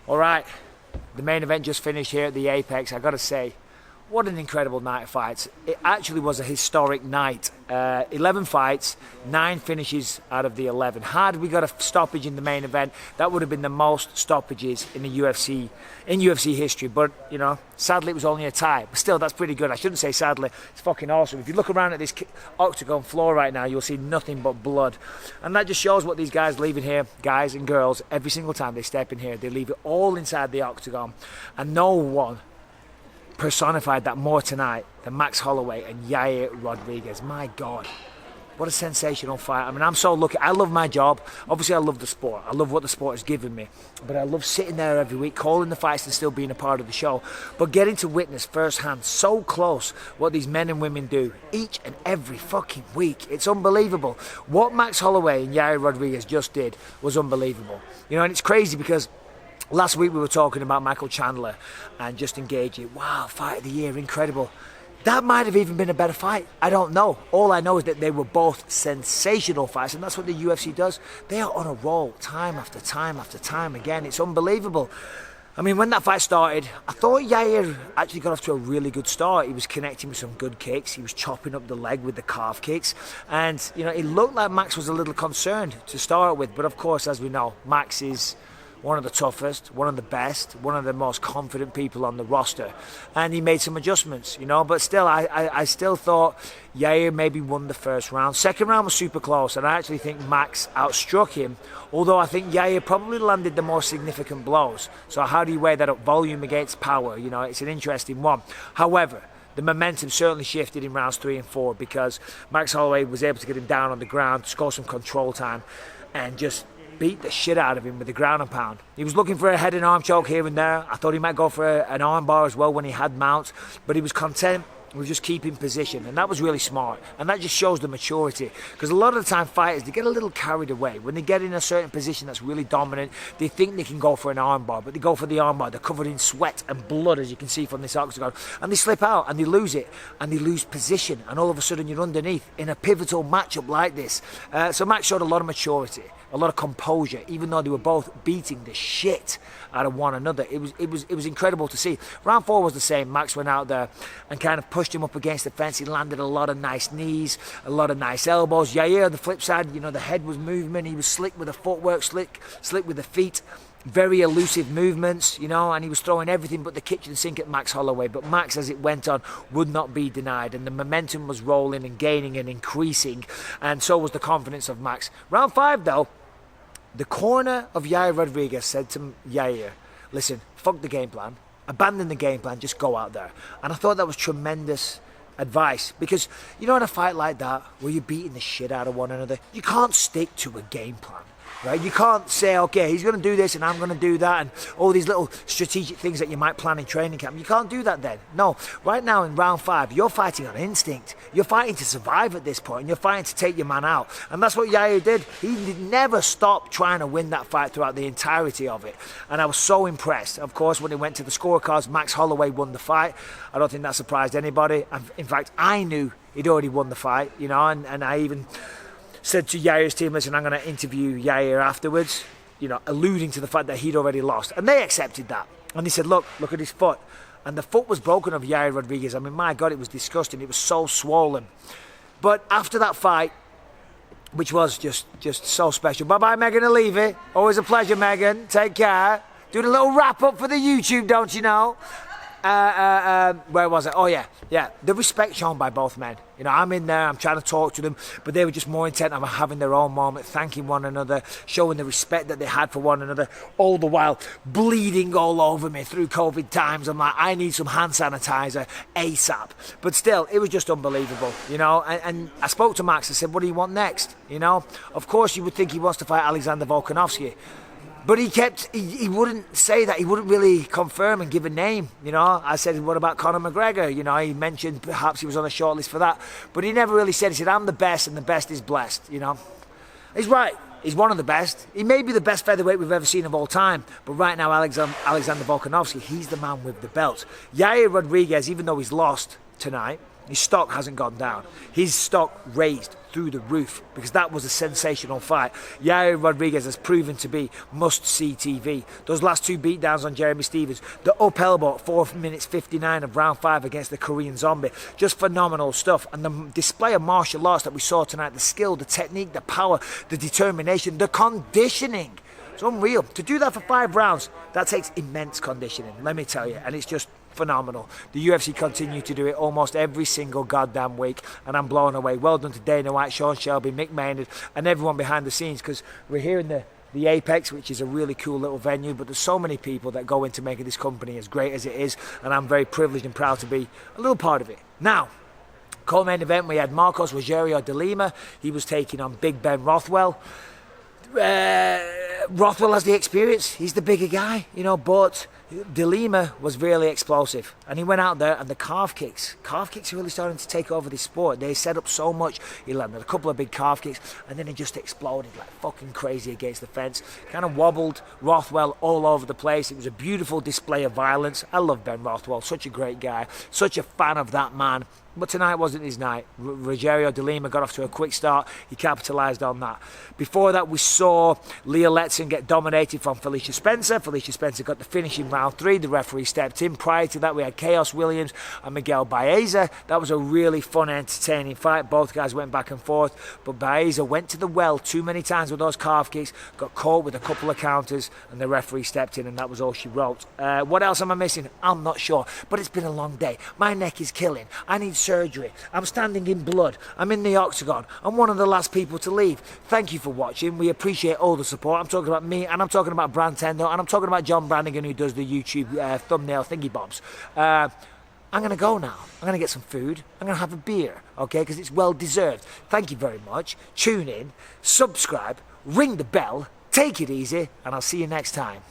All right, the main event just finished here at the Apex. I got to say, what an incredible night of fights. It actually was a historic night. 11 fights, 9 finishes out of the 11. Had we got a stoppage in the main event, that would have been the most stoppages in UFC history. But, you know, sadly it was only a tie. But still, that's pretty good. I shouldn't say sadly. It's fucking awesome. If you look around at this Octagon floor right now, you'll see nothing but blood. And that just shows what these guys leave in here, guys and girls, every single time they step in here. They leave it all inside the Octagon. And no one personified that more tonight than Max Holloway and Yair Rodriguez. My God, what a sensational fight. I mean, I'm so lucky. I love my job. Obviously, I love the sport. I love what the sport has given me. But I love sitting there every week, calling the fights and still being a part of the show. But getting to witness firsthand, so close, what these men and women do each and every fucking week. It's unbelievable. What Max Holloway and Yair Rodriguez just did was unbelievable. You know, and it's crazy because last week we were talking about Michael Chandler and just engaging. Wow, fight of the year, incredible. That might have even been a better fight. I don't know. All I know is that they were both sensational fights, and that's what the UFC does. They are on a roll time after time after time again. It's unbelievable. I mean, when that fight started, I thought Yair actually got off to a really good start. He was connecting with some good kicks. He was chopping up the leg with the calf kicks. And, you know, it looked like Max was a little concerned to start with. But, of course, as we know, Max is one of the toughest, one of the best, one of the most confident people on the roster. And he made some adjustments, you know, but still, I still thought Yair maybe won the first round. Second round was super close, and I actually think Max outstruck him, although I think Yair probably landed the more significant blows. So how do you weigh that up? Volume against power, you know, it's an interesting one. However, the momentum certainly shifted in rounds 3 and 4 because Max Holloway was able to get him down on the ground, score some control time, and just beat the shit out of him with the ground and pound. He was looking for a head and arm choke here and there. I thought he might go for an arm bar as well when he had mounts, but he was content with just keeping position, and that was really smart. And that just shows the maturity, because a lot of the time fighters, they get a little carried away. When they get in a certain position that's really dominant, they think they can go for an arm bar, but they go for the arm bar. They're covered in sweat and blood, as you can see from this Octagon, and they slip out and they lose it, and they lose position, and all of a sudden you're underneath in a pivotal matchup like this. So Max showed a lot of maturity, a lot of composure, even though they were both beating the shit out of one another. It was incredible to see. Round 4 was the same. Max went out there and kind of pushed him up against the fence. He landed a lot of nice knees, a lot of nice elbows. Yair, on the flip side, you know, the head was moving. He was slick with the footwork, slick with the feet. Very elusive movements, you know, and he was throwing everything but the kitchen sink at Max Holloway. But Max, as it went on, would not be denied, and the momentum was rolling and gaining and increasing, and so was the confidence of Max. Round 5, though, the corner of Yair Rodriguez said to Yair, listen, fuck the game plan, abandon the game plan, just go out there. And I thought that was tremendous advice, because, you know, in a fight like that, where you're beating the shit out of one another, you can't stick to a game plan. Right? You can't say, okay, he's going to do this and I'm going to do that, and all these little strategic things that you might plan in training camp. You can't do that then. No. Right now in round 5, you're fighting on instinct. You're fighting to survive at this point. You're fighting to take your man out. And that's what Yair did. He never stopped trying to win that fight throughout the entirety of it. And I was so impressed. Of course, when it went to the scorecards, Max Holloway won the fight. I don't think that surprised anybody. In fact, I knew he'd already won the fight, you know, and I even said to Yair's team, listen, I'm going to interview Yair afterwards, you know, alluding to the fact that he'd already lost. And they accepted that. And they said, look at his foot. And the foot was broken of Yair Rodriguez. I mean, my God, it was disgusting. It was so swollen. But after that fight, which was just so special. Bye-bye, Megan and Levy. Always a pleasure, Megan. Take care. Doing a little wrap-up for the YouTube, don't you know? Where was it? Oh, yeah. The respect shown by both men. You know, I'm in there, I'm trying to talk to them, but they were just more intent on having their own moment, thanking one another, showing the respect that they had for one another, all the while bleeding all over me through COVID times. I'm like, I need some hand sanitizer ASAP. But still, it was just unbelievable, you know. And I spoke to Max, I said, what do you want next? You know, of course you would think he wants to fight Alexander Volkanovski. But he wouldn't say that. He wouldn't really confirm and give a name, you know. I said, what about Conor McGregor? You know, he mentioned perhaps he was on a shortlist for that. But he never really said, he said, I'm the best and the best is blessed, you know. He's right. He's one of the best. He may be the best featherweight we've ever seen of all time. But right now, Alexander Volkanovski, he's the man with the belt. Yair Rodriguez, even though he's lost tonight, his stock hasn't gone down. His stock raised through the roof because that was a sensational fight. Yair Rodriguez has proven to be must-see TV. Those last 2 beatdowns on Jeremy Stephens, the up elbow at 4 minutes 59 of round 5 against the Korean Zombie, just phenomenal stuff. And the display of martial arts that we saw tonight, the skill, the technique, the power, the determination, the conditioning. It's unreal. To do that for 5 rounds, that takes immense conditioning, let me tell you. And it's just phenomenal. The UFC continue to do it almost every single goddamn week, and I'm blown away. Well done to Dana White, Sean Shelby, Mick Maynard, and everyone behind the scenes, because we're here in the Apex, which is a really cool little venue, but there's so many people that go into making this company as great as it is, and I'm very privileged and proud to be a little part of it. Now, co-main event, we had Marcos Rogerio de Lima. He was taking on Big Ben Rothwell. Rothwell has the experience, he's the bigger guy, but De Lima was really explosive, and he went out there, and the calf kicks are really starting to take over this sport. They set up so much. He landed a couple of big calf kicks, and then he just exploded like fucking crazy against the fence, kind of wobbled Rothwell all over the place. It was a beautiful display of violence. I love Ben Rothwell, such a great guy, such a fan of that man. But tonight wasn't his night. Rogerio de Lima got off to a quick start. He capitalised on that. Before that, we saw Leah Letson get dominated from Felicia Spencer. Felicia Spencer got the finish in round 3. The referee stepped in. Prior to that, we had Chaos Williams and Miguel Baeza. That was a really fun, entertaining fight. Both guys went back and forth. But Baeza went to the well too many times with those calf kicks, got caught with a couple of counters, and the referee stepped in, and that was all she wrote. What else am I missing? I'm not sure. But it's been a long day. My neck is killing. I need surgery. I'm standing in blood. I'm in the Octagon. I'm one of the last people to leave. Thank you for watching. We appreciate all the support. I'm talking about me, and I'm talking about Brandtendo, and I'm talking about John Brannigan, who does the YouTube thumbnail thingy bobs. I'm going to go now. I'm going to get some food. I'm going to have a beer, okay, because it's well deserved. Thank you very much. Tune in, subscribe, ring the bell, take it easy, and I'll see you next time.